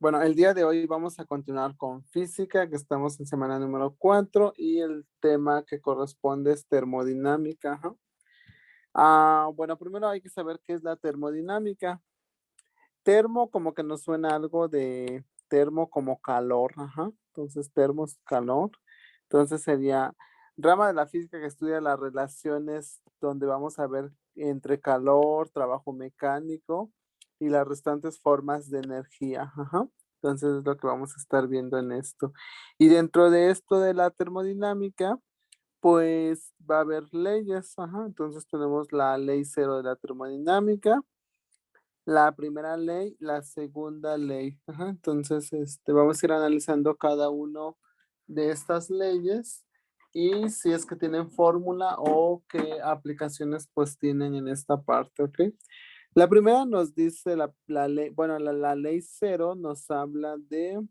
Bueno, el día de hoy vamos a continuar con física, que estamos en semana número 4 y el tema que corresponde es termodinámica. Ajá. Bueno, primero hay que saber qué es la termodinámica. Termo como que nos suena algo de termo como calor, ajá. Entonces, termo es calor. Entonces sería rama de la física que estudia las relaciones donde vamos a ver entre calor, trabajo mecánico y las restantes formas de energía, ajá. Entonces es lo que vamos a estar viendo en esto. Y dentro de esto de la termodinámica, pues va a haber leyes, ajá. Entonces tenemos la ley cero de la termodinámica, la primera ley, la segunda ley. Ajá, entonces, vamos a ir analizando cada uno de estas leyes y si es que tienen fórmula o qué aplicaciones pues tienen en esta parte, ¿ok? La primera nos dice la ley, bueno, la ley cero nos habla de,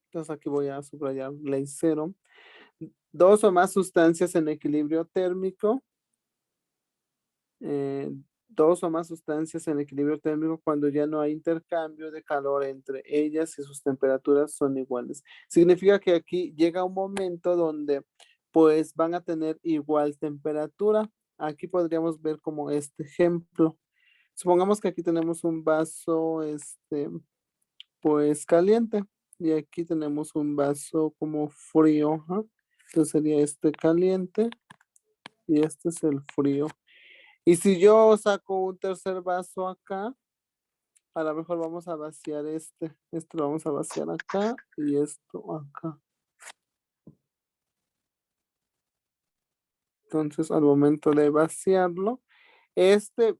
entonces aquí voy a subrayar ley cero, dos o más sustancias en equilibrio térmico, eh, dos o más sustancias en equilibrio térmico cuando ya no hay intercambio de calor entre ellas y sus temperaturas son iguales. Significa que aquí llega un momento donde pues van a tener igual temperatura. Aquí podríamos ver como este ejemplo. Supongamos que aquí tenemos un vaso, pues caliente y aquí tenemos un vaso como frío. ¿Ah? Entonces sería este caliente y este es el frío. Y si yo saco un tercer vaso acá, a lo mejor vamos a vaciar este lo vamos a vaciar acá y esto acá. Entonces, al momento de vaciarlo, este,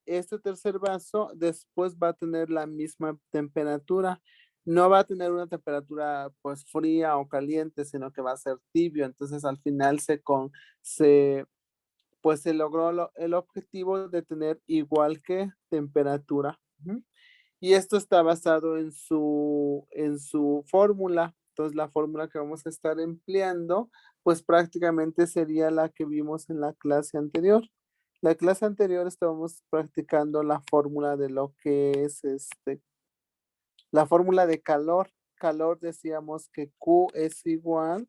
este tercer vaso después va a tener la misma temperatura. No va a tener una temperatura pues fría o caliente, sino que va a ser tibio. Entonces, al final se pues se logró el objetivo de tener igual que temperatura. Ujú. Y esto está basado en su fórmula. Entonces, la fórmula que vamos a estar empleando, pues prácticamente sería la que vimos en la clase anterior. La clase anterior estábamos practicando la fórmula de lo que es la fórmula de calor. Calor decíamos que Q es igual,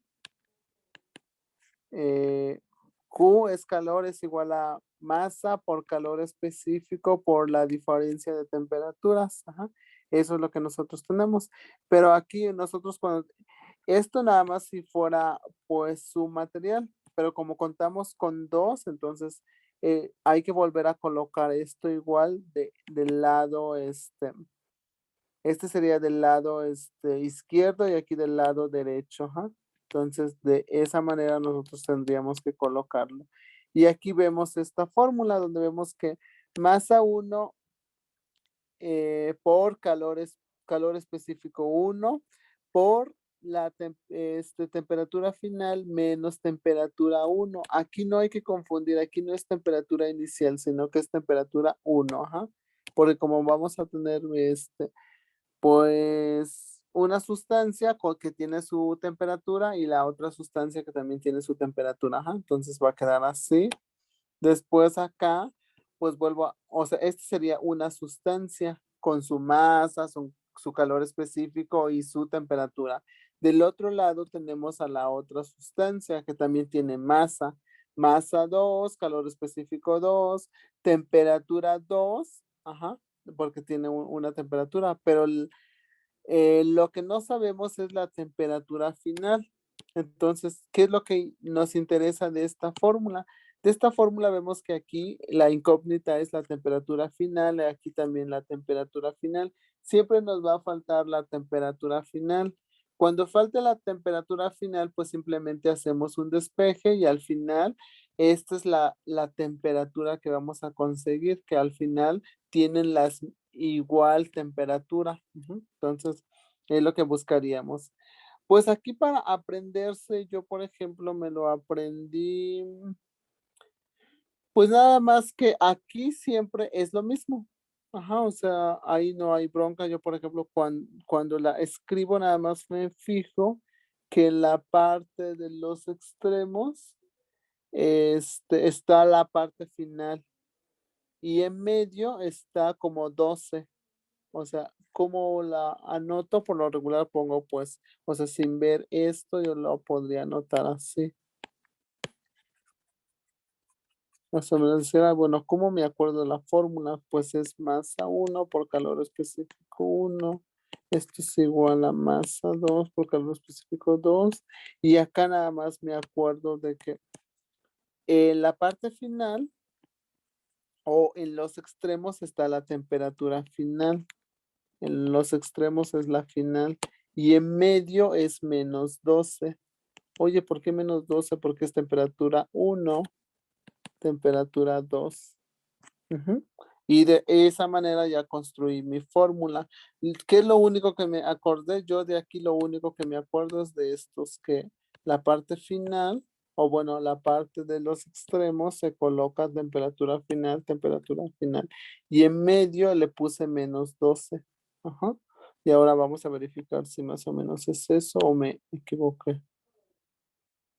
eh, Q es calor, es igual a masa por calor específico por la diferencia de temperaturas. Ajá. Eso es lo que nosotros tenemos. Pero aquí nosotros cuando, esto nada más si fuera pues su material, pero como contamos con dos, entonces hay que volver a colocar esto igual del lado, este sería del lado izquierdo y aquí del lado derecho. Ajá. Entonces, de esa manera nosotros tendríamos que colocarlo. Y aquí vemos esta fórmula donde vemos que masa 1 por calor específico 1 por la temperatura final menos temperatura 1. Aquí no hay que confundir, aquí no es temperatura inicial, sino que es temperatura 1. Ajá. Porque como vamos a tener pues una sustancia que tiene su temperatura y la otra sustancia que también tiene su temperatura. Ajá. Entonces va a quedar así. Después acá, pues o sea, este sería una sustancia con su masa, su calor específico y su temperatura. Del otro lado tenemos a la otra sustancia que también tiene masa. Masa 2, calor específico 2, temperatura 2, ajá, porque tiene una temperatura, pero lo que no sabemos es la temperatura final. Entonces, ¿qué es lo que nos interesa de esta fórmula? De esta fórmula vemos que aquí la incógnita es la temperatura final, y aquí también la temperatura final. Siempre nos va a faltar la temperatura final. Cuando falte la temperatura final, pues simplemente hacemos un despeje y al final, esta es la temperatura que vamos a conseguir, que al final tienen las igual temperatura. Ujú. Entonces, es lo que buscaríamos. Pues aquí para aprenderse, yo por ejemplo me lo aprendí, pues nada más que aquí siempre es lo mismo. Ajá, o sea, ahí no hay bronca. Yo por ejemplo cuando la escribo nada más me fijo que en la parte de los extremos está la parte final y en medio está como 12. O sea, ¿cómo la anoto? Por lo regular pongo pues, o sea, sin ver esto, yo lo podría anotar así. Más o menos será, bueno, ¿cómo me acuerdo de la fórmula? Pues es masa 1 por calor específico 1. Esto es igual a masa 2 por calor específico 2. Y acá nada más me acuerdo de que en la parte final o en los extremos está la temperatura final. En los extremos es la final. Y en medio es -12. Oye, ¿por qué -12? Porque es temperatura 1, temperatura 2. Ujú. Y de esa manera ya construí mi fórmula. ¿Qué es lo único que me acordé? Yo de aquí lo único que me acuerdo es de estos, que la parte final, o bueno, la parte de los extremos se coloca temperatura final. Y en medio le puse -12. Ajá. Y ahora vamos a verificar si más o menos es eso o me equivoqué.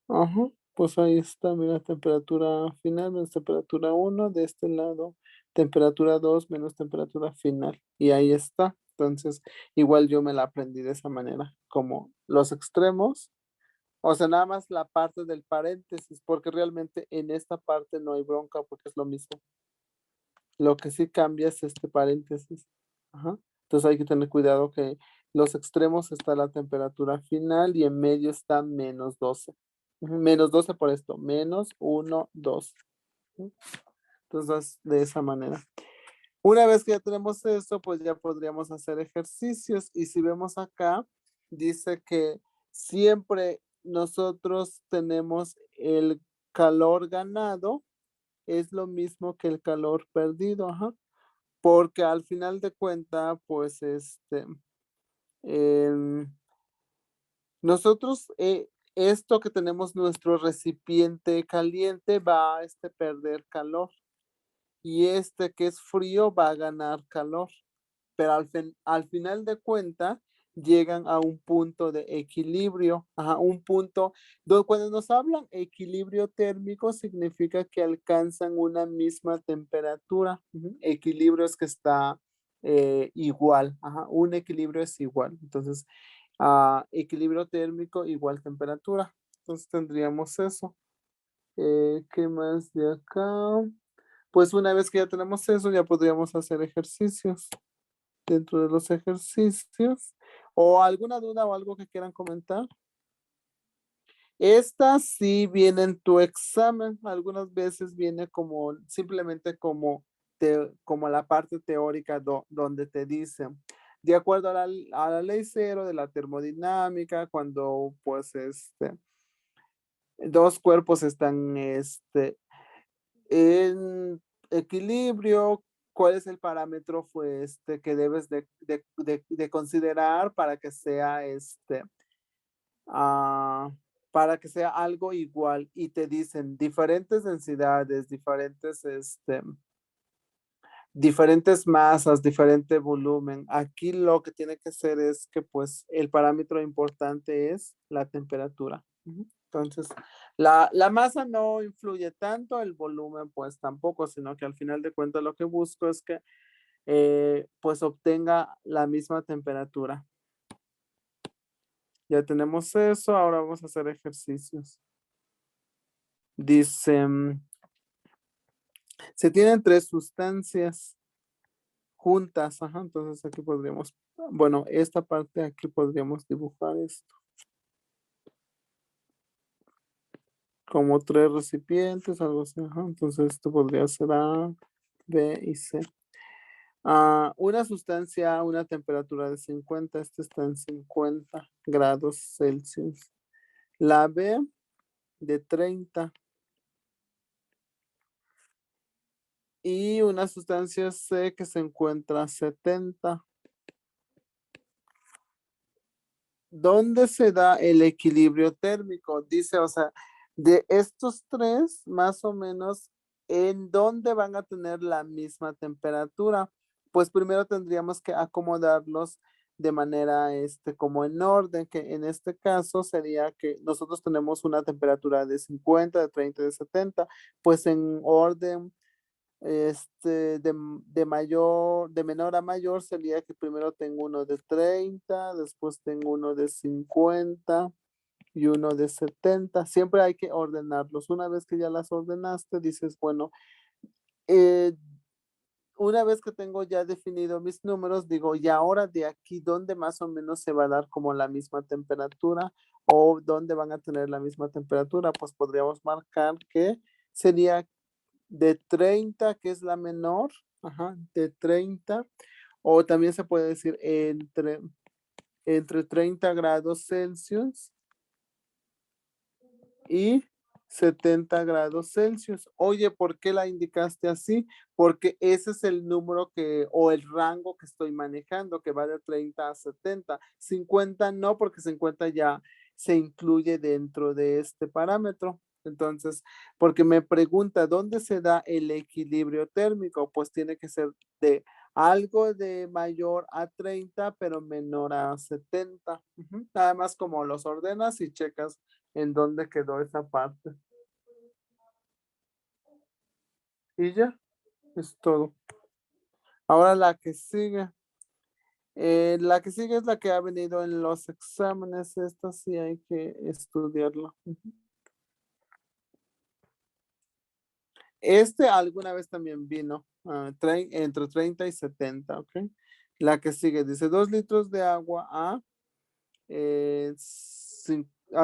Ajá, pues ahí está, mira, temperatura final menos temperatura 1 de este lado, temperatura 2 menos temperatura final. Y ahí está. Entonces, igual yo me la aprendí de esa manera, como los extremos, o sea, nada más la parte del paréntesis, porque realmente en esta parte no hay bronca porque es lo mismo. Lo que sí cambia es este paréntesis. Ajá. Entonces hay que tener cuidado que los extremos está la temperatura final y en medio está -12. Ujú, -12 por esto, -1, 2. Ujú. Entonces, de esa manera. Una vez que ya tenemos esto, pues ya podríamos hacer ejercicios. Y si vemos acá, dice que siempre nosotros tenemos el calor ganado, es lo mismo que el calor perdido, ajá. Porque al final de cuenta, pues em, nosotros, esto que tenemos nuestro recipiente caliente va a perder calor y este que es frío va a ganar calor, pero al final de cuenta llegan a un punto de equilibrio, a un punto donde cuando nos hablan equilibrio térmico significa que alcanzan una misma temperatura. Ujú. Equilibrio es que está igual, ajá, un equilibrio es igual. Entonces, equilibrio térmico igual temperatura. Entonces tendríamos eso. ¿Qué más de acá? Pues una vez que ya tenemos eso, ya podríamos hacer ejercicios. Dentro de los ejercicios, o alguna duda o algo que quieran comentar. Esta sí viene en tu examen, algunas veces viene como simplemente como la parte teórica donde te dicen, de acuerdo a la ley cero de la termodinámica, cuando pues dos cuerpos están en equilibrio, ¿cuál es el parámetro que debes de considerar ah, para que sea algo igual? Y te dicen diferentes densidades, diferentes masas, diferente volumen. Aquí lo que tiene que ser es que pues el parámetro importante es la temperatura. Ujú. Entonces, la masa no influye tanto, el volumen pues tampoco, sino que al final de cuentas lo que busco es que pues obtenga la misma temperatura. Ya tenemos eso, ahora vamos a hacer ejercicios. Dice, se tienen tres sustancias juntas, ajá, entonces aquí podríamos, bueno, esta parte aquí podríamos dibujar esto como tres recipientes, algo así, ajá, entonces esto podría ser A, B y C. Una sustancia a una temperatura de 50, esta está en 50 grados Celsius. La B de 30 y una sustancia C que se encuentra a 70. ¿Dónde se da el equilibrio térmico? Dice, o sea, de estos tres, más o menos, ¿en dónde van a tener la misma temperatura? Pues primero tendríamos que acomodarlos de manera, como en orden, que en este caso sería que nosotros tenemos una temperatura de 50, de 30, de 70, pues en orden de menor a mayor sería que primero tengo uno de 30, después tengo uno de 50 y uno de 70. Siempre hay que ordenarlos. Una vez que ya las ordenaste, dices, bueno, eh, una vez que tengo ya definido mis números, digo, y ahora de aquí, ¿dónde más o menos se va a dar como la misma temperatura o dónde van a tener la misma temperatura? Pues podríamos marcar que sería de 30, que es la menor, ajá, de 30, o también se puede decir entre 30 grados Celsius y 70 grados Celsius. Oye, ¿por qué la indicaste así? Porque ese es el número que, o el rango que estoy manejando, que va de 30 a 70. 50 no, porque 50 ya se incluye dentro de este parámetro. Entonces, porque me pregunta, ¿dónde se da el equilibrio térmico? Pues tiene que ser de algo de mayor a 30, pero menor a 70. Ujú. Nada más como los ordenas y checas en dónde quedó esa parte. Y ya, es todo. Ahora la que sigue. La que sigue es la que ha venido en los exámenes. Esta sí hay que estudiarla. Este alguna vez también vino entre 30 y 70, ¿ok? La que sigue dice 2 litros de agua a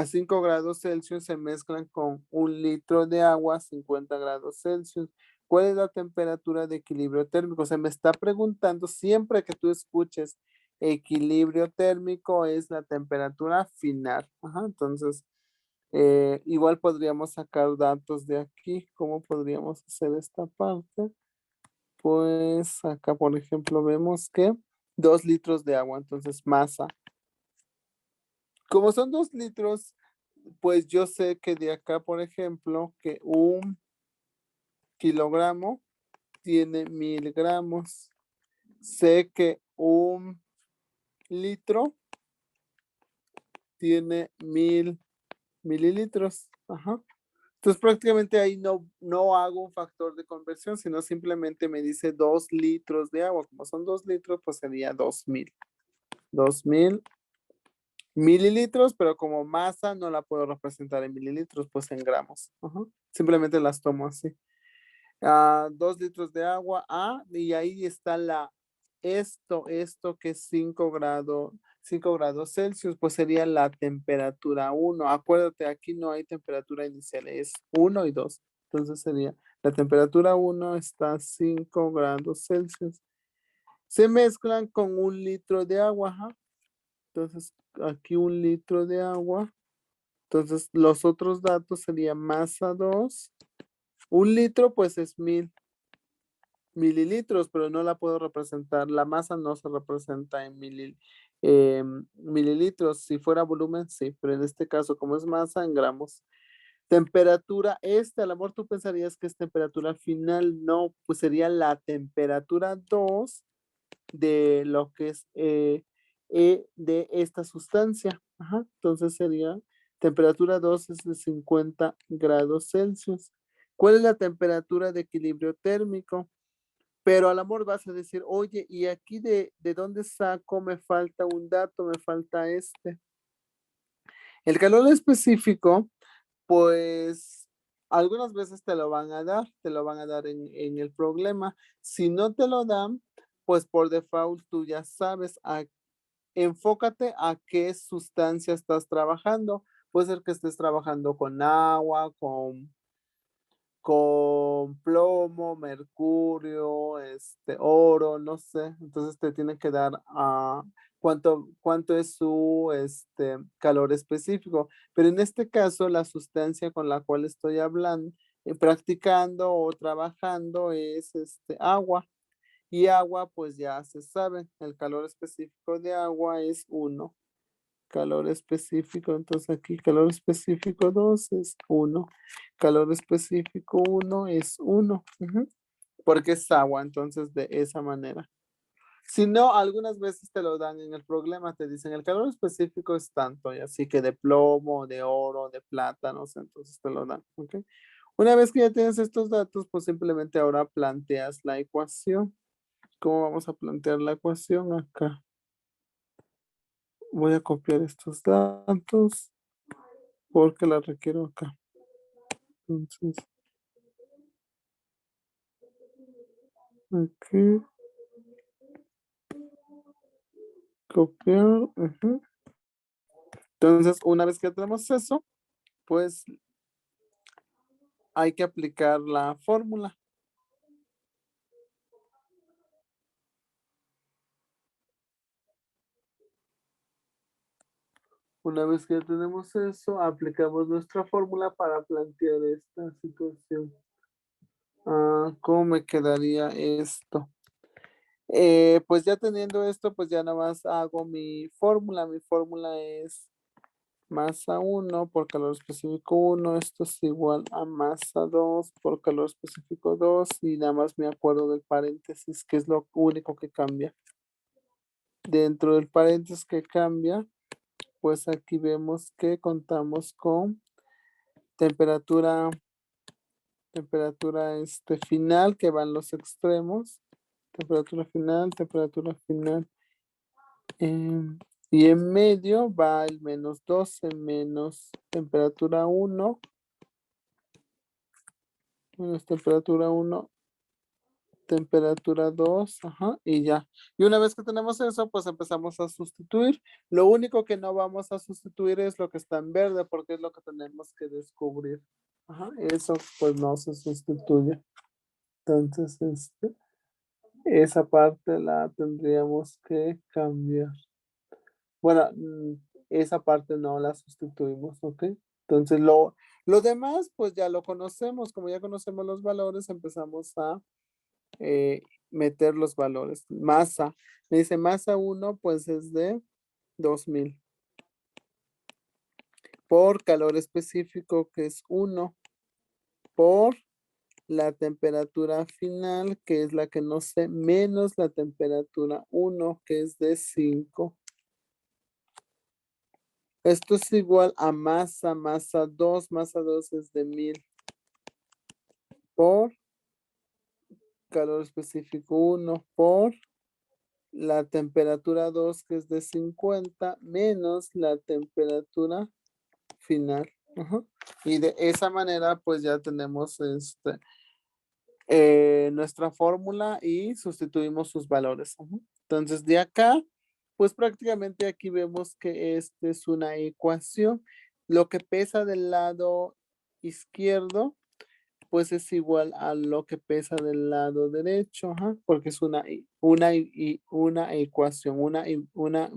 5 grados Celsius se mezclan con 1 litro de agua a 50 grados Celsius. ¿Cuál es la temperatura de equilibrio térmico? Se me está preguntando siempre que tú escuches equilibrio térmico es la temperatura final. Ajá, entonces, igual podríamos sacar datos de aquí. ¿Cómo podríamos hacer esta parte? Pues acá, por ejemplo, vemos que 2 litros de agua, entonces masa. Como son 2 litros, pues yo sé que de acá, por ejemplo, que 1 kilogramo tiene 1000 gramos. Sé que 1 litro tiene 1000 mililitros. Ajá. Entonces prácticamente ahí no hago un factor de conversión, sino simplemente me dice 2 litros de agua. Como son 2 litros, pues sería 2000. 2000 mililitros, pero como masa no la puedo representar en mililitros, pues en gramos. Ajá. Simplemente las tomo así. 2 litros de agua, y ahí está esto que es 5 grados Celsius, pues sería la temperatura 1. Acuérdate, aquí no hay temperatura inicial, es 1 y 2. Entonces sería, la temperatura 1 está a 5 grados Celsius. Se mezclan con 1 litro de agua, ajá. Entonces, aquí 1 litro de agua. Entonces, los otros datos serían masa 2. 1 litro, pues es 1000 mililitros, pero no la puedo representar. La masa no se representa en mililitros. Si fuera volumen, sí, pero en este caso, como es masa, en gramos. Temperatura, a lo mejor tú pensarías que es temperatura final, no, pues sería la temperatura 2 de lo que es de esta sustancia. Ajá, entonces sería temperatura 2 es de 50 grados Celsius. ¿Cuál es la temperatura de equilibrio térmico? Pero al amor vas a decir, oye, ¿y aquí de dónde saco? Me falta un dato, me falta este. El calor específico, pues algunas veces te lo van a dar en el problema. Si no te lo dan, pues por default tú ya sabes, enfócate a qué sustancia estás trabajando. Puede ser que estés trabajando con agua, con plomo, mercurio, oro, no sé. Entonces te tiene que dar cuánto es su calor específico. Pero en este caso, la sustancia con la cual estoy hablando, practicando o trabajando es agua. Y agua, pues ya se sabe, el calor específico de agua es 1. Calor específico, entonces aquí calor específico 2 es 1. Calor específico 1 es 1. Porque es agua, entonces de esa manera. Si no, algunas veces te lo dan en el problema, te dicen el calor específico es tanto, y así que de plomo, de oro, de plata, no sé, entonces te lo dan. ¿Ok? Una vez que ya tienes estos datos, pues simplemente ahora planteas la ecuación. ¿Cómo vamos a plantear la ecuación acá? Voy a copiar estos datos porque la requiero acá. Entonces, aquí, copiar. Ujú. Entonces, una vez que tenemos eso, pues hay que aplicar la fórmula. Una vez que ya tenemos eso, aplicamos nuestra fórmula para plantear esta situación. ¿Cómo me quedaría esto? Pues ya teniendo esto, pues ya nada más hago mi fórmula. Mi fórmula es masa 1 por calor específico 1. Esto es igual a masa 2 por calor específico 2. Y nada más me acuerdo del paréntesis, que es lo único que cambia. Dentro del paréntesis que cambia, pues aquí vemos que contamos con temperatura final, que van los extremos. Temperatura final. em, y en medio va el -12 menos temperatura 1, menos temperatura 1, temperatura 2, ajá, y ya. Y una vez que tenemos eso, pues empezamos a sustituir. Lo único que no vamos a sustituir es lo que está en verde, porque es lo que tenemos que descubrir. Ajá, eso pues no se sustituye. Entonces, esa parte la tendríamos que cambiar. Bueno, esa parte no la sustituimos, ¿ok? Entonces, lo demás, pues ya lo conocemos. Como ya conocemos los valores, empezamos a meter los valores. Masa. Me dice masa 1, pues es de 2000. Por calor específico, que es 1. Por la temperatura final, que es la que no sé, menos la temperatura 1, que es de 5. Esto es igual a masa 2. Masa 2 es de 1000. Por calor específico 1 por la temperatura 2, que es de 50, menos la temperatura final. Ajá. Y de esa manera, pues ya tenemos nuestra fórmula y sustituimos sus valores. Ajá. Entonces, de acá, pues prácticamente aquí vemos que esta es una ecuación. Lo que pesa del lado izquierdo pues es igual a lo que pesa del lado derecho, ajá, porque es una ecuación,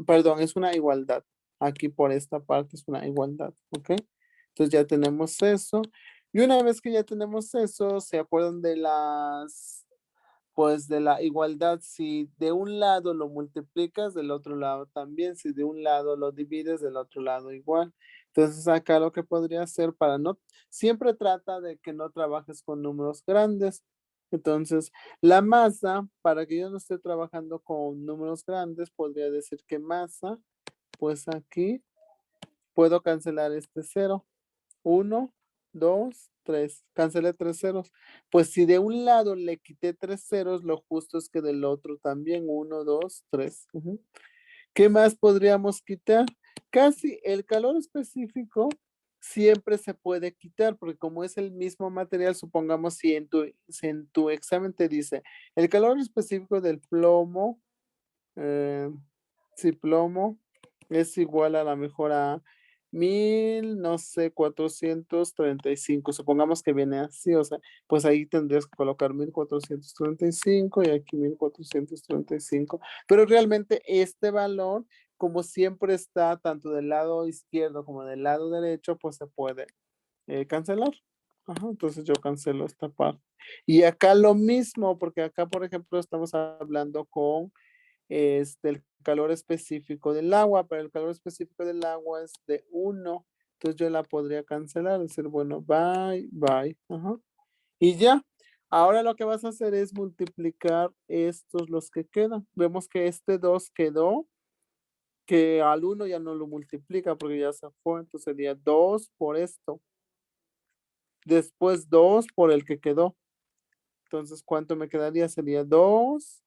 perdón, es una igualdad. Aquí por esta parte es una igualdad, ¿ok? Entonces ya tenemos eso. Y una vez que ya tenemos eso, ¿se acuerdan de pues de la igualdad? Si de un lado lo multiplicas, del otro lado también. Si de un lado lo divides, del otro lado igual. Entonces acá lo que podría hacer para no, siempre trata de que no trabajes con números grandes. Entonces, la masa, para que yo no esté trabajando con números grandes, podría decir que masa, pues aquí puedo cancelar este 0. 1, 2, 3. Cancelé 3 ceros. Pues si de un lado le quité 3 ceros, lo justo es que del otro también. 1, 2, 3. ¿Qué más podríamos quitar? Casi el calor específico siempre se puede quitar, porque como es el mismo material, supongamos si en tu examen te dice el calor específico del plomo, eh, si plomo es igual a la mejor a 1000, no sé, 435. Supongamos que viene así, o sea, pues ahí tendrías que colocar 1435 y aquí 1435. Pero realmente este valor, como siempre está tanto del lado izquierdo como del lado derecho, pues se puede cancelar. Ajá, entonces yo cancelo esta parte. Y acá lo mismo, porque acá, por ejemplo, estamos hablando con el calor específico del agua, pero el calor específico del agua es de 1. Entonces yo la podría cancelar, decir, bueno, bye, bye. Ajá. Y ya. Ahora lo que vas a hacer es multiplicar estos, los que quedan. Vemos que este 2 quedó, que al 1 ya no lo multiplica porque ya se fue. Entonces sería 2 por esto. Después 2 por el que quedó. Entonces, ¿cuánto me quedaría? Sería 2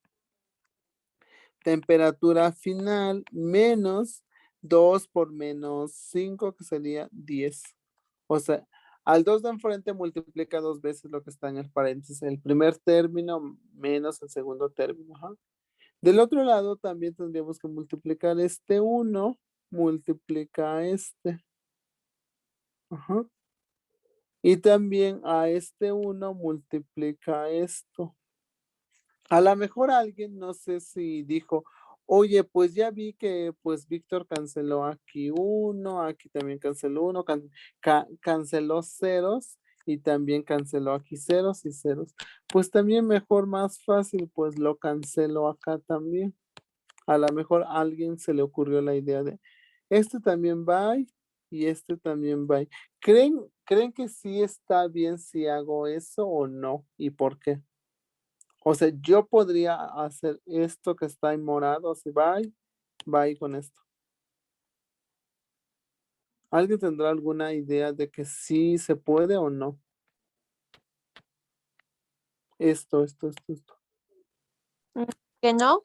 temperatura final menos 2 por menos 5, que sería 10. O sea, al 2 de enfrente multiplica 2 veces lo que está en el paréntesis. El primer término menos el segundo término. Ajá. Del otro lado también tendríamos que multiplicar este 1, multiplica este. Ajá. Y también a este 1 multiplica esto. A lo mejor alguien, no sé si dijo, oye, pues ya vi que pues Víctor canceló aquí 1, aquí también canceló 1, canceló ceros y también canceló aquí ceros y ceros. Pues también mejor, más fácil, pues lo cancelo acá también. A lo mejor a alguien se le ocurrió la idea de, este también va y este también va. ¿Creen que sí está bien si hago eso o no? ¿Y por qué? O sea, yo podría hacer esto que está en morado, así va con esto. ¿Alguien tendrá alguna idea de que sí se puede o no? Esto. Mm, ¿Que no?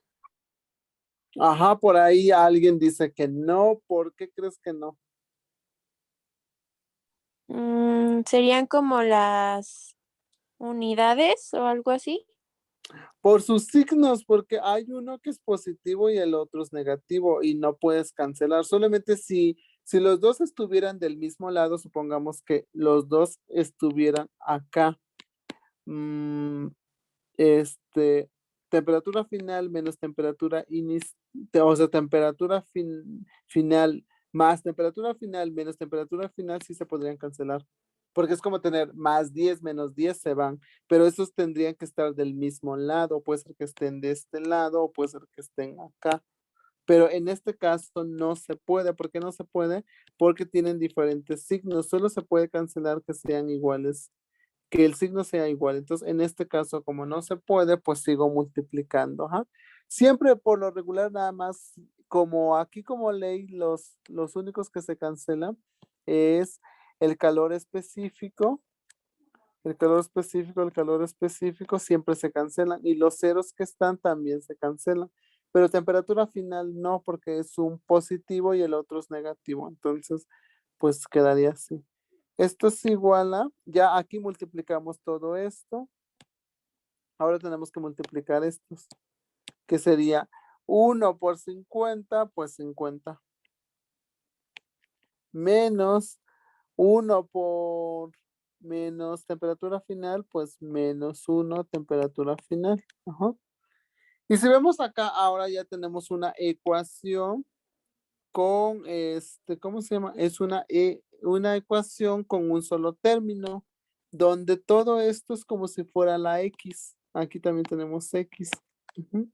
Ajá, por ahí alguien dice que no. ¿Por qué crees que no? Serían como las unidades o algo así. Por sus signos, porque hay uno que es positivo y el otro es negativo y no puedes cancelar. Solamente si los dos estuvieran del mismo lado, supongamos que los dos estuvieran acá. Mm, temperatura final menos temperatura o sea, temperatura final más temperatura final menos temperatura final sí se podrían cancelar. Porque es como tener más 10 menos 10 se van, pero esos tendrían que estar del mismo lado, puede ser que estén de este lado o puede ser que estén acá. Pero en este caso no se puede. ¿Por qué no se puede? Porque tienen diferentes signos. Solo se puede cancelar que sean iguales, que el signo sea igual. Entonces, en este caso, como no se puede, pues sigo multiplicando. Ajá. Siempre por lo regular, nada más, como aquí como ley, los únicos que se cancelan es el calor específico, el calor específico siempre se cancelan y los ceros que están también se cancelan. Pero temperatura final no, porque es un positivo y el otro es negativo. Entonces, pues quedaría así. Esto es igual a, ya aquí multiplicamos todo esto. Ahora tenemos que multiplicar estos, que sería 1 por 50, pues 50. Menos 1 por menos temperatura final, pues menos 1 temperatura final. Ajá. Y si vemos acá, ahora ya tenemos una ecuación con ¿cómo se llama? Es una ecuación con un solo término, donde todo esto es como si fuera la X. Aquí también tenemos X. Ujú.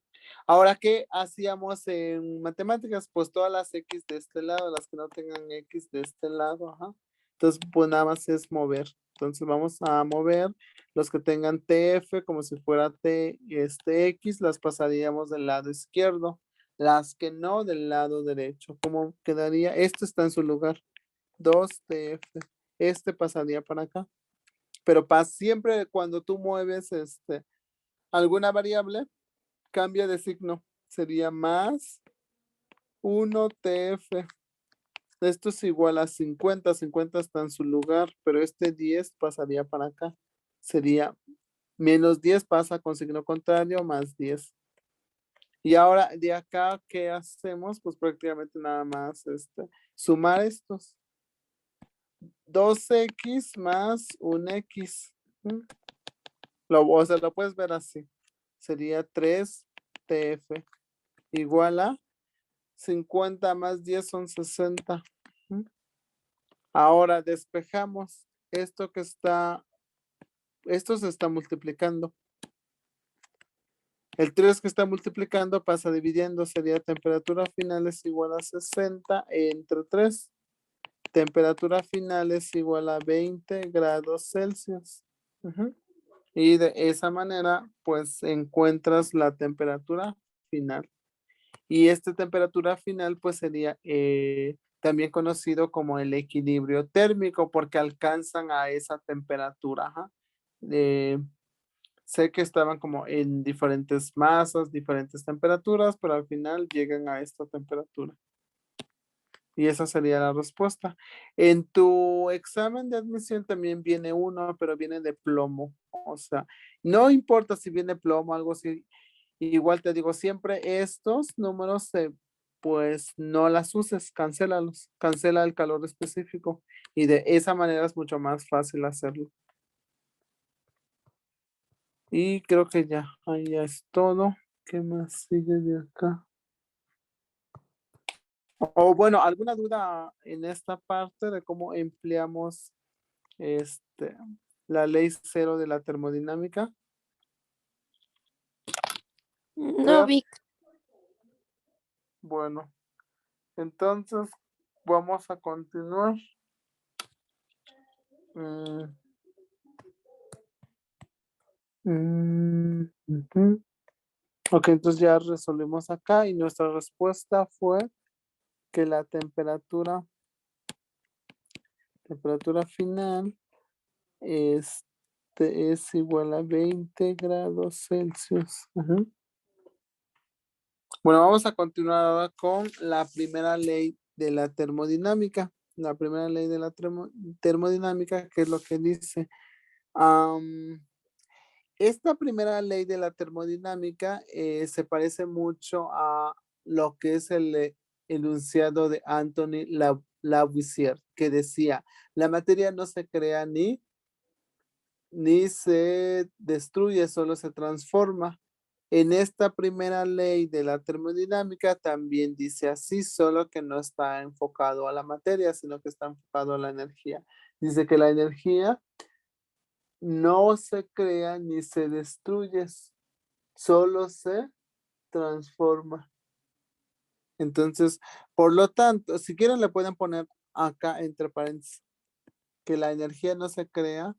Ahora, ¿qué hacíamos en matemáticas? Pues todas las X de este lado, las que no tengan X de este lado, ajá. Entonces, pues nada más es mover. Entonces vamos a mover los que tengan TF como si fuera X, las pasaríamos del lado izquierdo. Las que no del lado derecho. ¿Cómo quedaría? Esto está en su lugar. 2TF. Este pasaría para acá. Pero siempre cuando tú mueves alguna variable, cambia de signo. Sería más 1TF. Esto es igual a 50. 50 está en su lugar, pero este 10 pasaría para acá. Sería menos 10 pasa con signo contrario, más 10. Y ahora de acá, ¿qué hacemos? Pues prácticamente nada más sumar estos. 2X más un X. O sea, lo puedes ver así. Sería 3TF igual a 50 más 10 son 60. Ahora despejamos esto esto se está multiplicando. El 3 que está multiplicando pasa dividiendo, sería temperatura final es igual a 60 entre 3. Temperatura final es igual a 20 grados Celsius. Y de esa manera, pues encuentras la temperatura final. Y esta temperatura final, pues sería también conocido como el equilibrio térmico, porque alcanzan a esa temperatura. Ajá. Sé que estaban como en diferentes masas, diferentes temperaturas, pero al final llegan a esta temperatura. Y esa sería la respuesta. En tu examen de admisión también viene uno, pero viene de plomo. O sea, no importa si viene plomo o algo así. Igual te digo, siempre estos números, pues no las uses, cancélalos. Cancela el calor específico. Y de esa manera es mucho más fácil hacerlo. Y creo que ya, ahí ya es todo. ¿Qué más sigue de acá? O bueno, ¿alguna duda en esta parte de cómo empleamos este, la ley cero de la termodinámica? No, Fer, Vic. bueno, entonces vamos a continuar. Mm, ujú. Ok, entonces ya resolvimos acá y nuestra respuesta fue que la temperatura final es igual a 20 grados Celsius. Ujú. Bueno, vamos a continuar ahora con la primera ley de la termodinámica. La primera ley de la termodinámica, que es lo que dice. Esta primera ley de la termodinámica se parece mucho a lo que es el enunciado de Anthony Lavoisier, que decía, la materia no se crea ni se destruye, solo se transforma. En esta primera ley de la termodinámica también dice así, solo que no está enfocado a la materia, sino que está enfocado a la energía. Dice que la energía no se crea ni se destruye, solo se transforma. Entonces, por lo tanto, si quieren le pueden poner acá entre paréntesis que la energía no se crea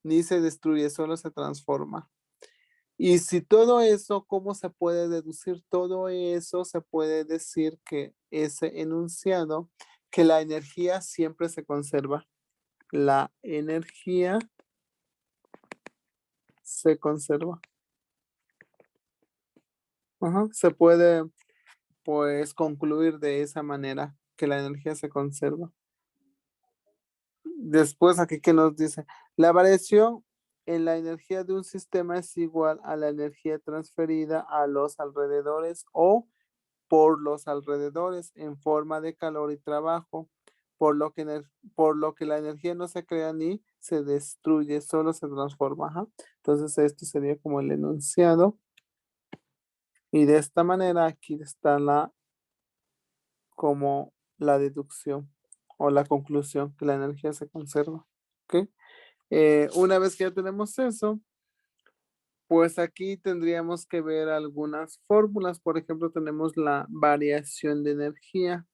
ni se destruye, solo se transforma. Y si todo eso, ¿cómo se puede deducir todo eso? Se puede decir que ese enunciado, que la energía siempre se conserva. La energía se conserva. Ajá. Se puede, pues, concluir de esa manera, que la energía se conserva. Después aquí que nos dice, la variación en la energía de un sistema es igual a la energía transferida a los alrededores o por los alrededores en forma de calor y trabajo, por lo que, por lo que la energía no se crea ni se destruye, solo se transforma. Ajá. Entonces esto sería como el enunciado. Y de esta manera aquí está como la deducción o la conclusión, que la energía se conserva. ¿Ok? Una vez que ya tenemos eso, pues aquí tendríamos que ver algunas fórmulas. Por ejemplo, tenemos la variación de energía,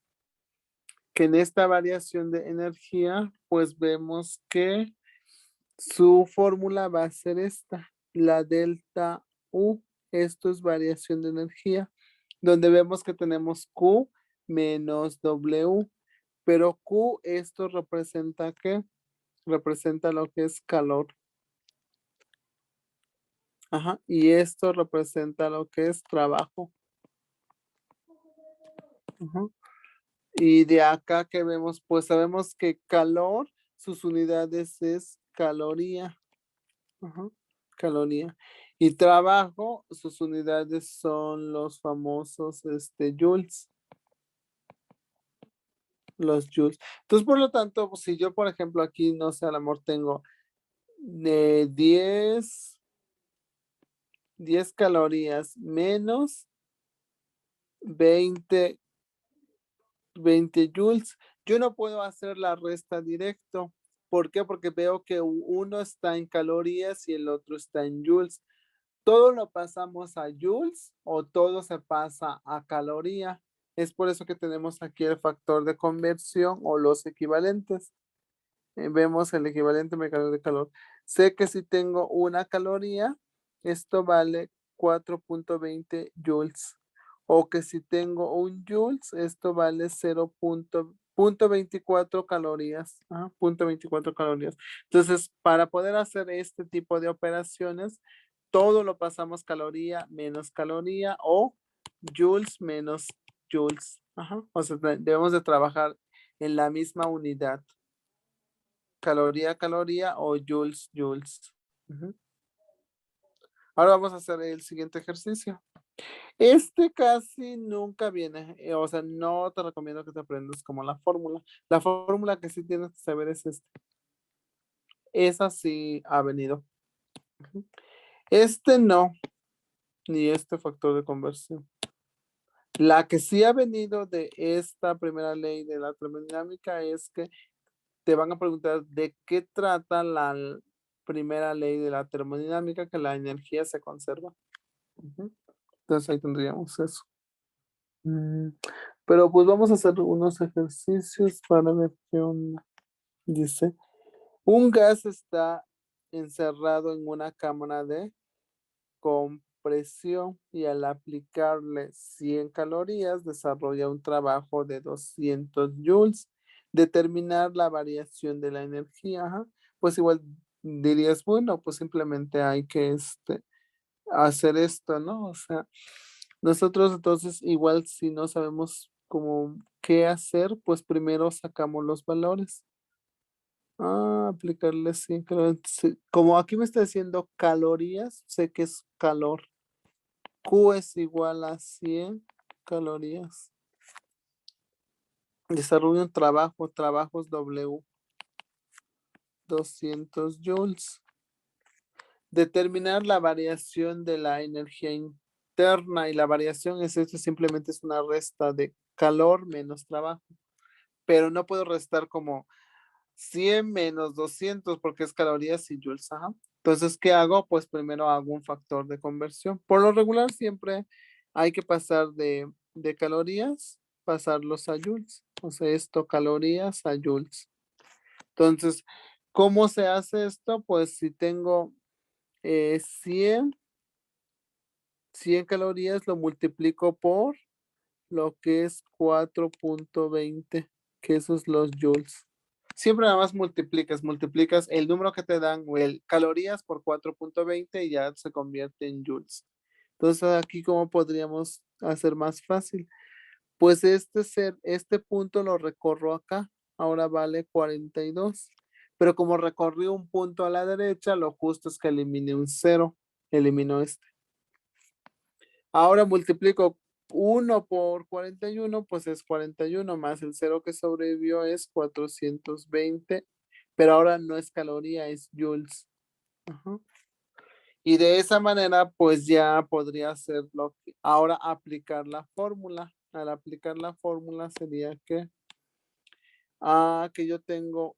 que en esta variación de energía, pues vemos que su fórmula va a ser esta, la delta U. Esto es variación de energía, donde vemos que tenemos Q menos W, pero Q esto representa ¿qué? Representa lo que es calor. Ajá, y esto representa lo que es trabajo. Ajá. Y de acá que vemos, pues sabemos que calor, sus unidades es caloría. Ajá, caloría. Y trabajo, sus unidades son los famosos joules. Los joules. Entonces, por lo tanto, pues, si yo, por ejemplo, aquí, no sé, a lo mejor tengo de 10 calorías menos 20 joules. Yo no puedo hacer la resta directo. ¿Por qué? Porque veo que uno está en calorías y el otro está en joules. Todo lo pasamos a joules o todo se pasa a caloría. Es por eso que tenemos aquí el factor de conversión o los equivalentes. Vemos el equivalente mecánico de calor. Sé que si tengo una caloría, esto vale 4.20 joules. O que si tengo un joules, esto vale 0. .24 calorías. 0.24 calorías. Entonces, para poder hacer este tipo de operaciones, todo lo pasamos caloría menos caloría o joules menos joules. O sea, debemos de trabajar en la misma unidad. Caloría, caloría o joules, joules. Ahora vamos a hacer el siguiente ejercicio. Este casi nunca viene, o sea, no te recomiendo que te aprendas como la fórmula. La fórmula que sí tienes que saber es esta. Esa sí ha venido. Este no, ni este factor de conversión. La que sí ha venido de esta primera ley de la termodinámica es que te van a preguntar de qué trata la primera ley de la termodinámica, que la energía se conserva. Entonces ahí tendríamos eso. Pero pues vamos a hacer unos ejercicios para ver qué onda. Dice, un gas está encerrado en una cámara de compresión y al aplicarle 100 calorías desarrolla un trabajo de 200 joules. Determinar la variación de la energía. Pues igual dirías, bueno, pues simplemente hay que hacer esto, ¿no? O sea, nosotros entonces igual si no sabemos cómo qué hacer, pues primero sacamos los valores. Aplicarle 100 calorías. Como aquí me está diciendo calorías, sé que es calor. Q es igual a 100 calorías. Desarrollo un trabajo, trabajos W, 200 joules. Determinar la variación de la energía interna, y la variación es esto, simplemente es una resta de calor menos trabajo. Pero no puedo restar como 100 menos 200 porque es calorías y joules. Entonces, ¿qué hago? Pues primero hago un factor de conversión. Por lo regular siempre hay que pasar de calorías, pasarlos a joules. O sea, esto calorías a joules. Entonces, ¿cómo se hace esto? Pues si tengo 100 calorías, lo multiplico por lo que es 4.20, que esos los joules. Siempre nada más multiplicas el número que te dan o el calorías por 4.20 y ya se convierte en joules. Entonces aquí cómo podríamos hacer más fácil. Pues este punto lo recorro acá, ahora vale 42. Pero como recorrí un punto a la derecha, lo justo es que elimine un 0. Elimino este. Ahora multiplico 1 por 41, pues es 41 más el 0 que sobrevivió es 420, pero ahora no es caloría, es joules. Y de esa manera, pues ya podría hacerlo. Ahora aplicar la fórmula. Al aplicar la fórmula sería que yo tengo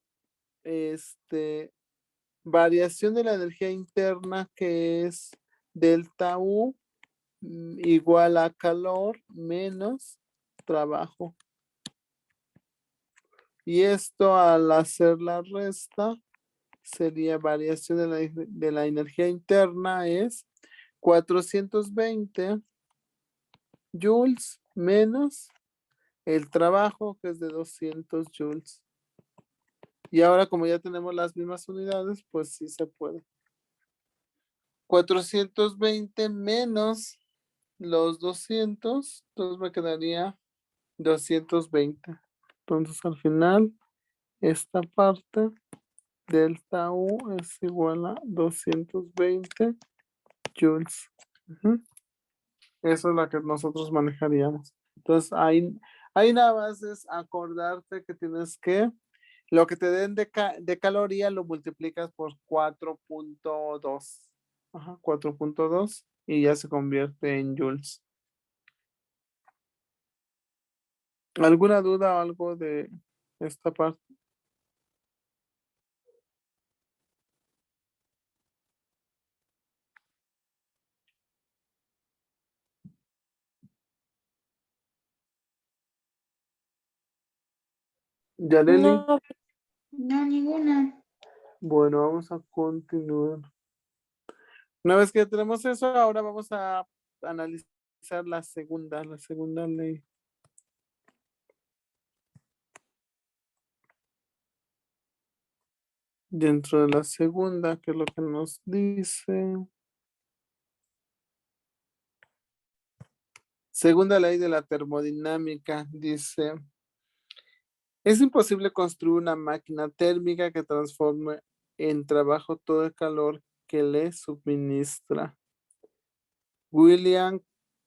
variación de la energía interna, que es delta U igual a calor menos trabajo. Y esto al hacer la resta sería variación de la energía interna es 420 joules menos el trabajo, que es de 200 joules. Y ahora como ya tenemos las mismas unidades, pues sí se puede. 420 menos los 200, entonces me quedaría 220. Entonces al final esta parte delta U es igual a 220 joules. Eso es la que nosotros manejaríamos. Entonces ahí nada más es acordarte que tienes que, lo que te den de caloría lo multiplicas por 4.2. 4.2 y ya se convierte en joules. ¿Alguna duda o algo de esta parte? Yareli. No, No, ninguna. Bueno, vamos a continuar. Una vez que ya tenemos eso, ahora vamos a analizar la segunda ley. Dentro de la segunda, ¿qué es lo que nos dice? Segunda ley de la termodinámica dice, es imposible construir una máquina térmica que transforme en trabajo todo el calor que le suministra. William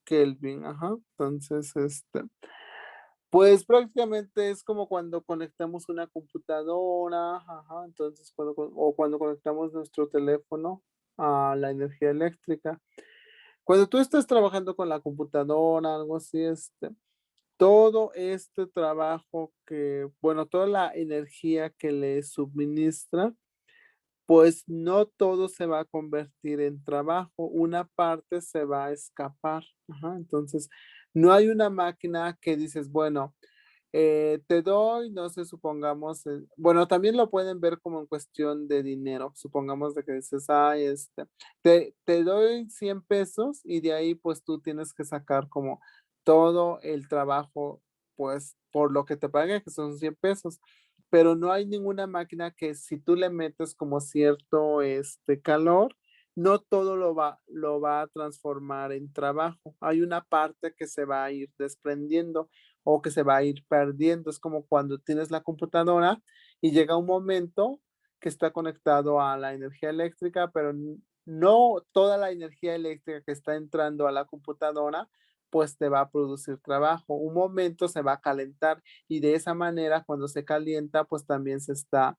Kelvin, ajá. Entonces, pues prácticamente es como cuando conectamos una computadora, ajá. Entonces, o cuando conectamos nuestro teléfono a la energía eléctrica. Cuando tú estás trabajando con la computadora, algo así, todo este trabajo bueno, toda la energía que le suministra, pues no todo se va a convertir en trabajo, una parte se va a escapar. Ajá, entonces, no hay una máquina que dices, bueno, te doy, no sé, supongamos, bueno, también lo pueden ver como en cuestión de dinero, supongamos de que dices, ay, te doy 100 pesos y de ahí pues tú tienes que sacar como todo el trabajo, pues por lo que te pague, que son 100 pesos, pero no hay ninguna máquina que si tú le metes como cierto calor, no todo lo va a transformar en trabajo. Hay una parte que se va a ir desprendiendo o que se va a ir perdiendo. Es como cuando tienes la computadora y llega un momento que está conectado a la energía eléctrica, pero no toda la energía eléctrica que está entrando a la computadora, pues te va a producir trabajo. Un momento se va a calentar y de esa manera cuando se calienta, pues también se está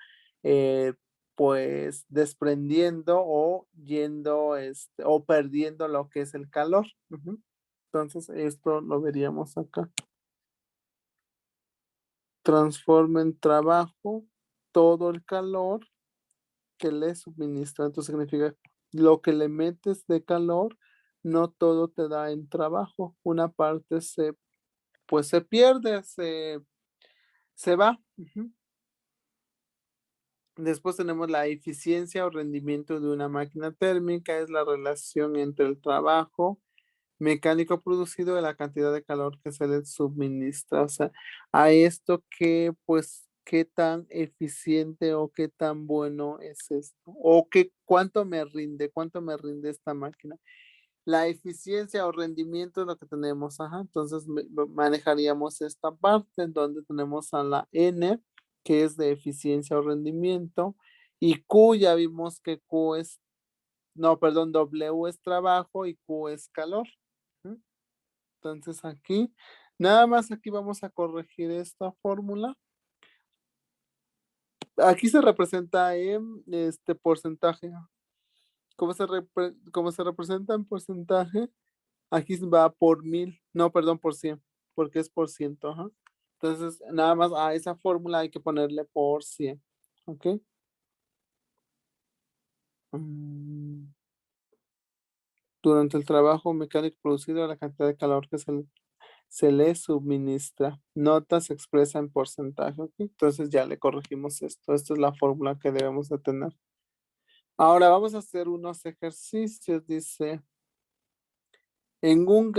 pues desprendiendo o yendo o perdiendo lo que es el calor. Ujú. Entonces, esto lo veríamos acá. Transforma en trabajo todo el calor que le suministra. Entonces significa lo que le metes de calor, no todo te da en trabajo. Una parte pues se pierde, se va. Ujú. Después tenemos la eficiencia o rendimiento de una máquina térmica, es la relación entre el trabajo mecánico producido y la cantidad de calor que se le suministra. O sea, a esto que, pues, qué tan eficiente o qué tan bueno es esto, o cuánto me rinde esta máquina. La eficiencia o rendimiento es lo que tenemos, ajá. Entonces manejaríamos esta parte en donde tenemos a la N, que es de eficiencia o rendimiento, y Q ya vimos que no, perdón, W es trabajo y Q es calor. Ujú. Entonces aquí, nada más aquí vamos a corregir esta fórmula. Aquí se representa en este porcentaje. ¿Cómo se representa en porcentaje? Aquí va por 1000, no, perdón, por 100, porque es por ciento, ajá. Entonces, nada más a esa fórmula hay que ponerle por 100, ¿ok? Mm, Durante el trabajo mecánico producido, la cantidad de calor que se le suministra. Nota se expresa en porcentaje, ¿ok? Entonces ya le corregimos esto. Esta es la fórmula que debemos de tener. Ahora vamos a hacer unos ejercicios. Dice, un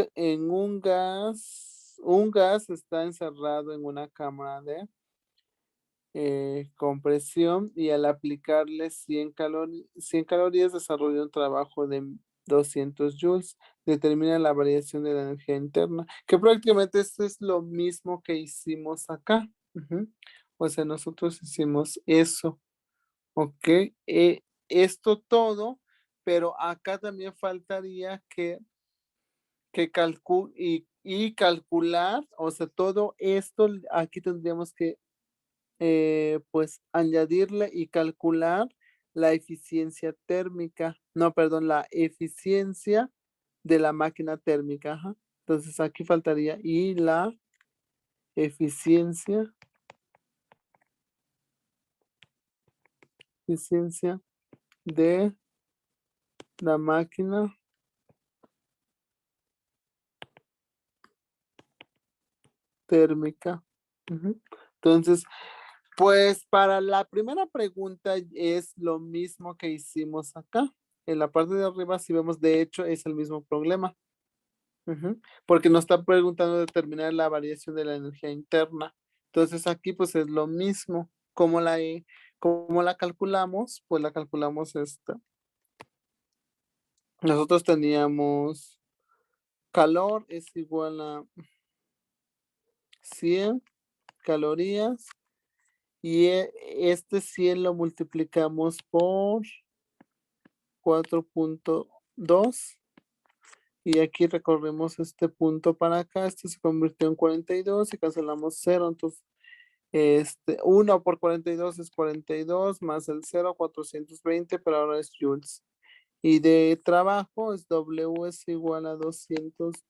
gas está encerrado en una cámara de compresión y al aplicarle 100 calorías desarrolla un trabajo de 200 joules. Determina la variación de la energía interna, que prácticamente esto es lo mismo que hicimos acá. Ujú. O sea, nosotros hicimos eso, ¿ok? Esto todo, pero acá también faltaría y calcular, o sea, todo esto, aquí tendríamos que pues añadirle y calcular la eficiencia térmica, no, perdón, la eficiencia de la máquina térmica. Ajá. Entonces aquí faltaría y la eficiencia, eficiencia de la máquina térmica. Ujú. Entonces, pues para la primera pregunta es lo mismo que hicimos acá. En la parte de arriba, si vemos, de hecho, es el mismo problema. Ujú. Porque nos está preguntando determinar la variación de la energía interna. Entonces aquí pues es lo mismo. ¿Cómo ¿Cómo la calculamos? Pues la calculamos esta. Nosotros teníamos calor es igual a 100 calorías y este 100 lo multiplicamos por 4.2 y aquí recorremos este punto para acá, este se convirtió en 42 y cancelamos 0, entonces 1 por 42 es 42 más el 0, 420, pero ahora es joules. Y de trabajo es W es igual a 200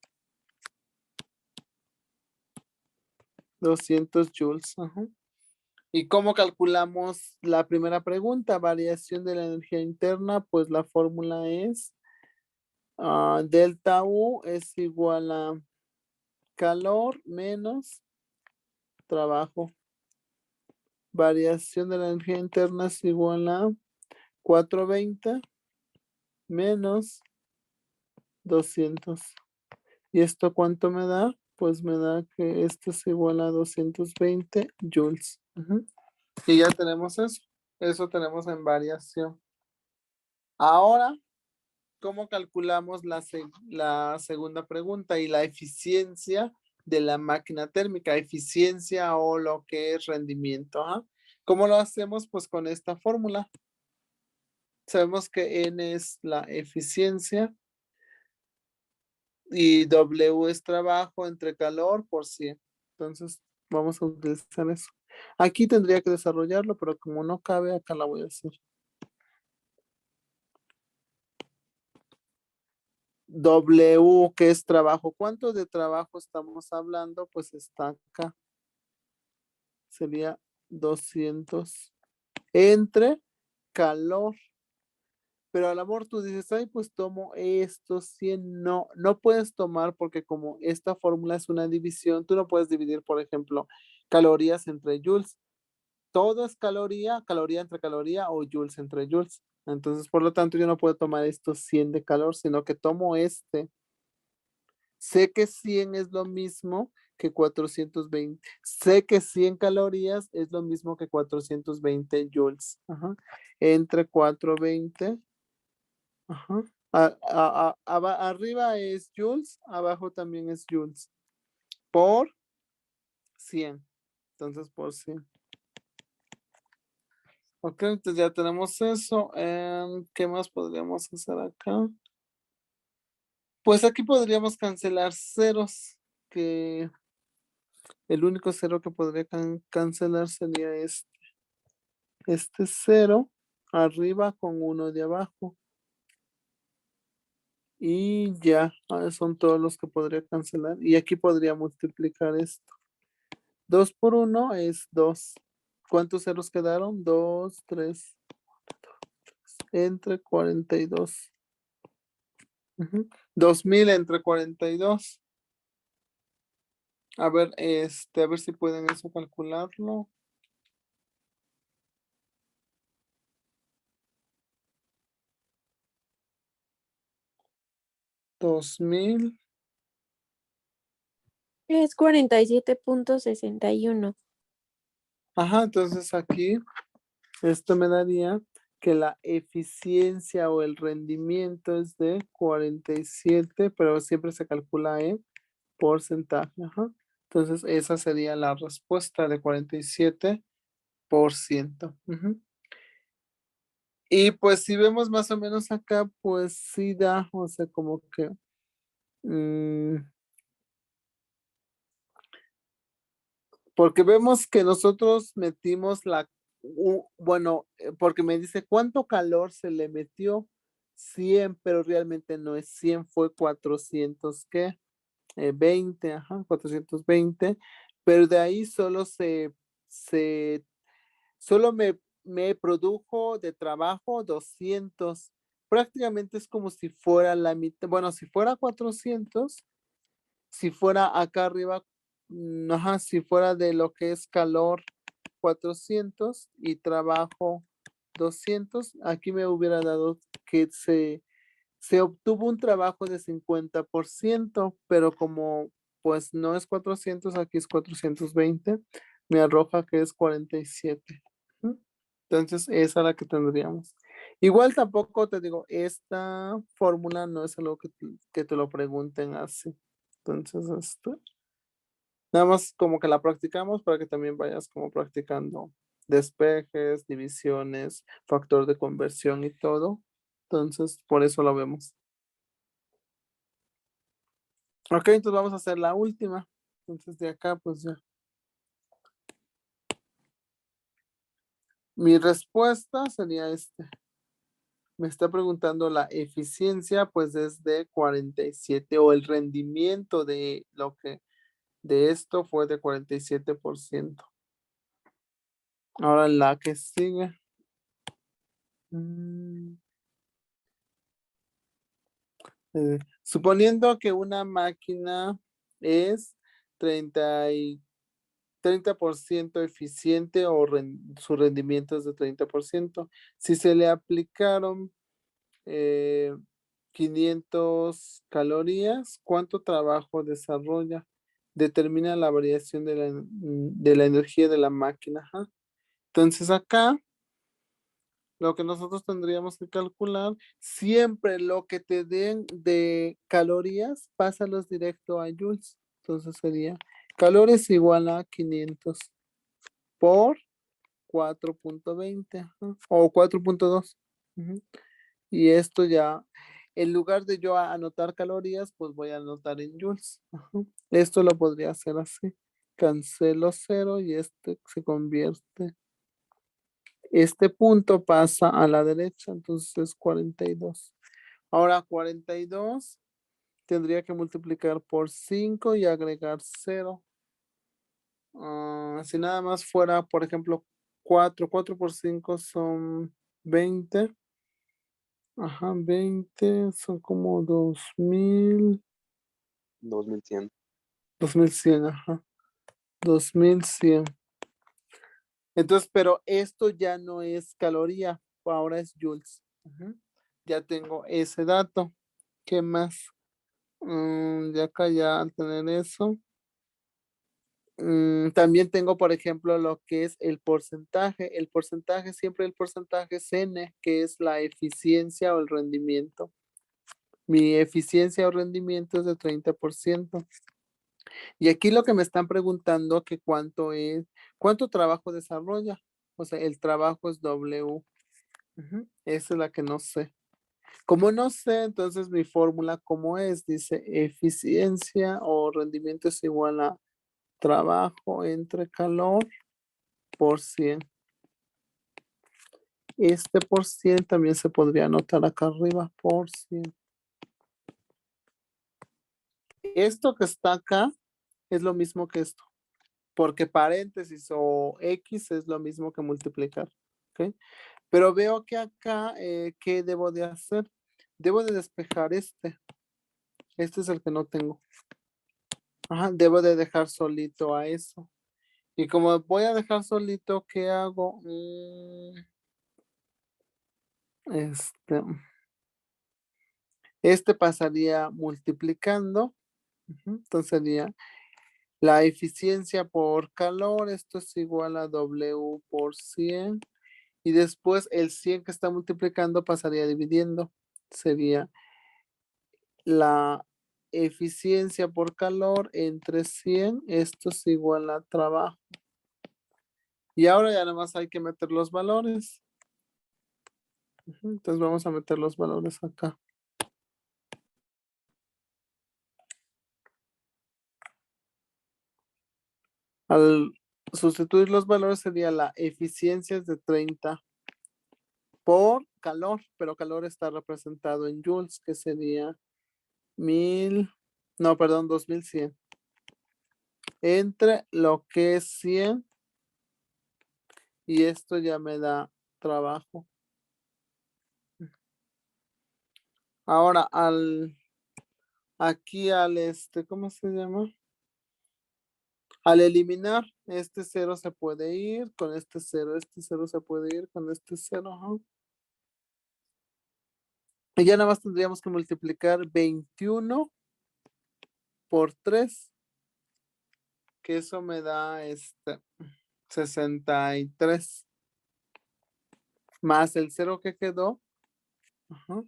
joules. Ajá. ¿Y cómo calculamos la primera pregunta? Variación de la energía interna, pues la fórmula es delta U es igual a calor menos trabajo. Variación de la energía interna es igual a 420 menos 200. ¿Y esto cuánto me da? Pues me da que esto es igual a 220 joules. Ujú. Y ya tenemos eso. Eso tenemos en variación. Ahora, ¿cómo calculamos la segunda pregunta y la eficiencia de la máquina térmica? Eficiencia o lo que es rendimiento. ¿Ah? ¿Cómo lo hacemos? Pues con esta fórmula. Sabemos que N es la eficiencia y W es trabajo entre calor por 100. Entonces, vamos a utilizar eso. Aquí tendría que desarrollarlo, pero como no cabe, acá la voy a hacer. W, que es trabajo. ¿Cuánto de trabajo estamos hablando? Pues está acá. Sería 200 entre calor. Pero al amor tú dices, ay, pues tomo estos 100. No, no puedes tomar porque como esta fórmula es una división, tú no puedes dividir, por ejemplo, calorías entre joules. Todo es caloría, caloría entre caloría o joules entre joules. Entonces, por lo tanto, yo no puedo tomar estos 100 de calor, sino que tomo este. Sé que 100 es lo mismo que 420. Sé que 100 calorías es lo mismo que 420 joules. Ajá. Entre 420. Ajá. Arriba es joules, abajo también es joules. Por 100. Entonces, por 100. Ok, entonces ya tenemos eso. ¿Qué más podríamos hacer acá? Pues aquí podríamos cancelar ceros, que el único cero que podría cancelar sería este. Este cero arriba con uno de abajo. Y ya, son todos los que podría cancelar. Y aquí podría multiplicar esto. 2 por 1 es 2. ¿Cuántos ceros quedaron? 2, 3. Entre 42. 2000 entre 42. A ver, a ver si pueden eso calcularlo. 2000. Es 47.61. Ajá, entonces aquí esto me daría que la eficiencia o el rendimiento es de 47, pero siempre se calcula en porcentaje. Ajá. Entonces esa sería la respuesta de 47%. Ujú. Y pues si vemos más o menos acá, pues sí da, o sea, como que porque vemos que nosotros metimos bueno, porque me dice cuánto calor se le metió 100, pero realmente no es 100, fue 400, ¿qué? 20, ajá, 420, pero de ahí solo me produjo de trabajo 200. Prácticamente es como si fuera la mitad, bueno, si fuera 400, si fuera acá arriba, ajá, si fuera de lo que es calor 400 y trabajo 200, aquí me hubiera dado que se obtuvo un trabajo de 50%, pero como pues no es 400, aquí es 420, me arroja que es 47. ¿Mm? Entonces, esa es la que tendríamos. Igual tampoco te digo, esta fórmula no es algo que te lo pregunten así. Entonces, nada más como que la practicamos para que también vayas como practicando despejes, divisiones, factor de conversión y todo. Entonces, por eso lo vemos. Ok, entonces vamos a hacer la última. Entonces, de acá, pues ya. Mi respuesta sería Me está preguntando la eficiencia, pues es de 47 o el rendimiento de lo que de esto fue de 47%. Ahora la que sigue. Mm, Suponiendo que una máquina es 30 y 30% eficiente o su rendimiento es de 30%. Si se le aplicaron 500 calorías, ¿cuánto trabajo desarrolla? Determina la variación de la energía de la máquina. Ajá. Entonces acá, lo que nosotros tendríamos que calcular, siempre lo que te den de calorías, pásalos directo a joules. Entonces sería calores igual a 500 por 4.20 o 4.2. Ujú. Y esto ya, en lugar de yo anotar calorías, pues voy a anotar en joules. Ajá. Esto lo podría hacer así. Cancelo 0 y se convierte. Este punto pasa a la derecha, entonces es 42. Ahora 42 tendría que multiplicar por 5 y agregar 0. Si nada más fuera, por ejemplo, 4 por 5 son 20. Ajá, 20 son como 2100. 2100, ajá, 2100. Entonces, pero esto ya no es caloría, ahora es joules. Ujú. Ya tengo ese dato. ¿Qué más? Ya acá ya al tener eso. También tengo, por ejemplo, lo que es el porcentaje. El porcentaje, siempre el porcentaje es N, que es la eficiencia o el rendimiento. Mi eficiencia o rendimiento es de 30%. Y aquí lo que me están preguntando que cuánto trabajo desarrolla. O sea, el trabajo es W. Ujú. Esa es la que no sé. Como no sé, entonces mi fórmula como es, dice eficiencia o rendimiento es igual a trabajo entre calor por 100. Este por 100 también se podría anotar acá arriba por 100. Esto que está acá es lo mismo que esto, porque paréntesis o X es lo mismo que multiplicar. ¿Ok? Pero veo que acá, ¿qué debo de hacer? Debo de despejar este. Este es el que no tengo. Ajá, debo de dejar solito a eso. Y como voy a dejar solito, ¿qué hago? Este pasaría multiplicando. Ujú. Entonces sería la eficiencia por calor. Esto es igual a W por 100. Y después el 100 que está multiplicando pasaría dividiendo. Sería la eficiencia por calor entre 100. Esto es igual a trabajo. Y ahora ya nada más hay que meter los valores. Ujú. Entonces vamos a meter los valores acá. Al sustituir los valores sería la eficiencia es de 30 por calor, pero calor está representado en joules, que sería 1000, no, perdón, 2100. Entre lo que es 100 y esto ya me da trabajo. Ahora aquí ¿cómo se llama? Al eliminar, este 0 se puede ir, con este 0 se puede ir, con este 0. Ajá. Y ya nada más tendríamos que multiplicar 21 por 3, que eso me da 63. más el 0 que quedó, ajá,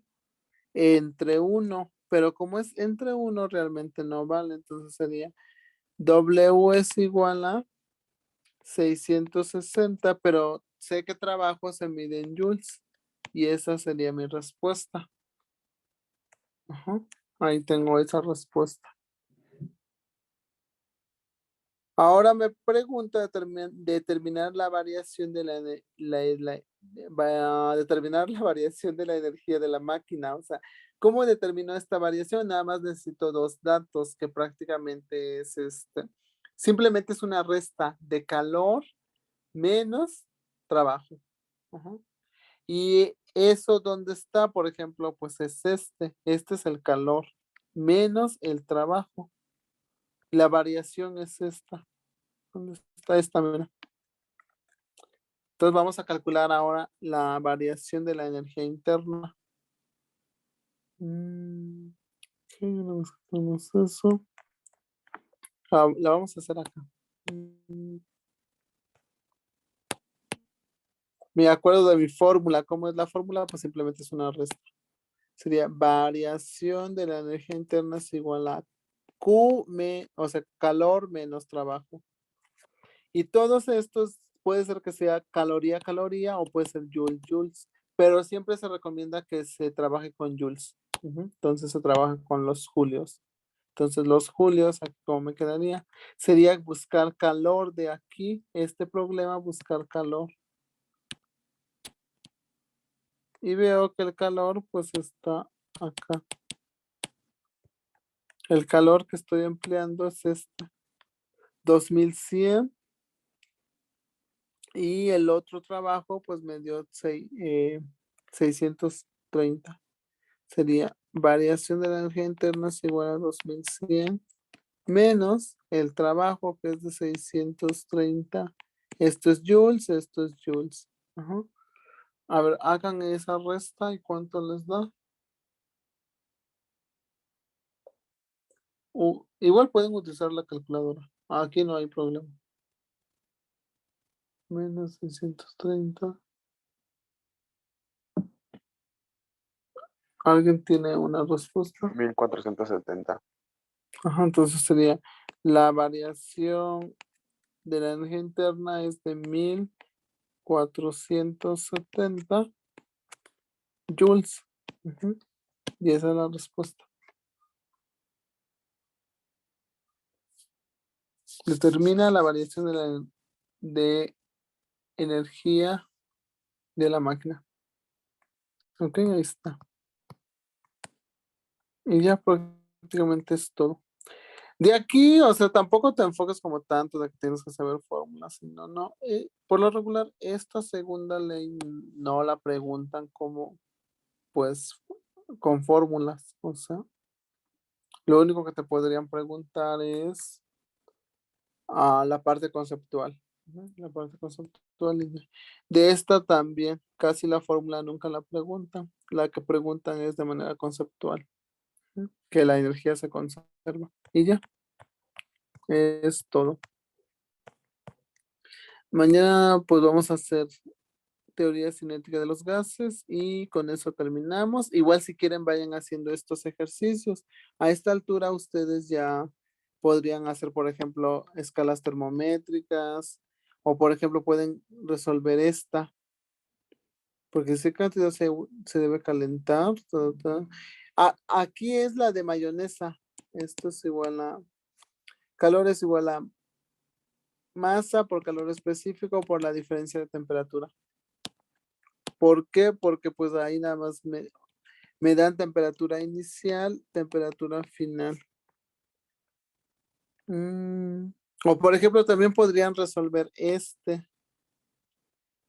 entre 1, pero como es entre 1 realmente no vale, entonces sería W es igual a 660, pero sé que trabajo se mide en joules y esa sería mi respuesta. Ajá, ahí tengo esa respuesta. Ahora me pregunta determinar la variación de determinar la variación de la energía de la máquina. O sea, ¿cómo determinó esta variación? Nada más necesito dos datos que prácticamente es simplemente es una resta de calor menos trabajo. Ajá. Y eso, ¿dónde está? Por ejemplo, pues es este es el calor menos el trabajo. La variación es esta. ¿Dónde está esta? Mira. Entonces vamos a calcular ahora la variación de la energía interna. Ok, hacemos eso. La vamos a hacer acá. Me acuerdo de mi fórmula. ¿Cómo es la fórmula? Pues simplemente es una resta. Sería variación de la energía interna es igual a Q, o sea, calor menos trabajo. Y todos estos puede ser que sea caloría, caloría o puede ser joules, joules. Pero siempre se recomienda que se trabaje con joules. Entonces se trabaja con los julios. Entonces los julios, ¿cómo me quedaría? Sería buscar calor de aquí. Este problema, buscar calor. Y veo que el calor pues está acá. El calor que estoy empleando es este. 2100. Y el otro trabajo pues me dio 630. Sería variación de la energía interna es igual a 2100 menos el trabajo que es de 630. Esto es joules, esto es joules. Ajá. A ver, hagan esa resta y cuánto les da. Igual pueden utilizar la calculadora. Aquí no hay problema. Menos 630. ¿Alguien tiene una respuesta? 1470. Ajá, entonces sería la variación de la energía interna es de 1470 joules. Ujú. Y esa es la respuesta. Determina la variación de energía de la máquina. Ok, ahí está. Y ya prácticamente es todo. De aquí, o sea, tampoco te enfoques como tanto de que tienes que saber fórmulas, sino no. Por lo regular, esta segunda ley no la preguntan como, pues, con fórmulas. O sea, lo único que te podrían preguntar es la parte conceptual. La parte conceptual. De esta también, casi la fórmula nunca la preguntan. La que preguntan es de manera conceptual, que la energía se conserva. Y ya, es todo. Mañana pues vamos a hacer teoría cinética de los gases y con eso terminamos. Igual si quieren vayan haciendo estos ejercicios. A esta altura ustedes ya podrían hacer, por ejemplo, escalas termométricas o por ejemplo pueden resolver esta, porque esa cantidad se debe calentar. Aquí es la de mayonesa. Esto es igual a, calor es igual a masa por calor específico por la diferencia de temperatura. ¿Por qué? Porque pues ahí nada más me dan temperatura inicial, temperatura final. O por ejemplo, también podrían resolver este.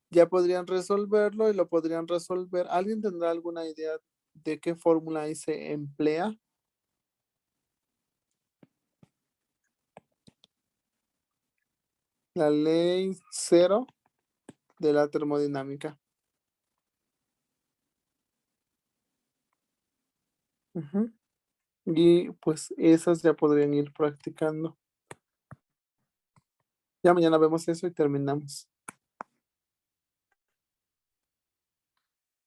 Ya podrían resolverlo y lo podrían resolver. ¿Alguien tendrá alguna idea de qué fórmula ahí se emplea? La ley 0 de la termodinámica. Ujú. Y pues esas ya podrían ir practicando. Ya mañana vemos eso y terminamos.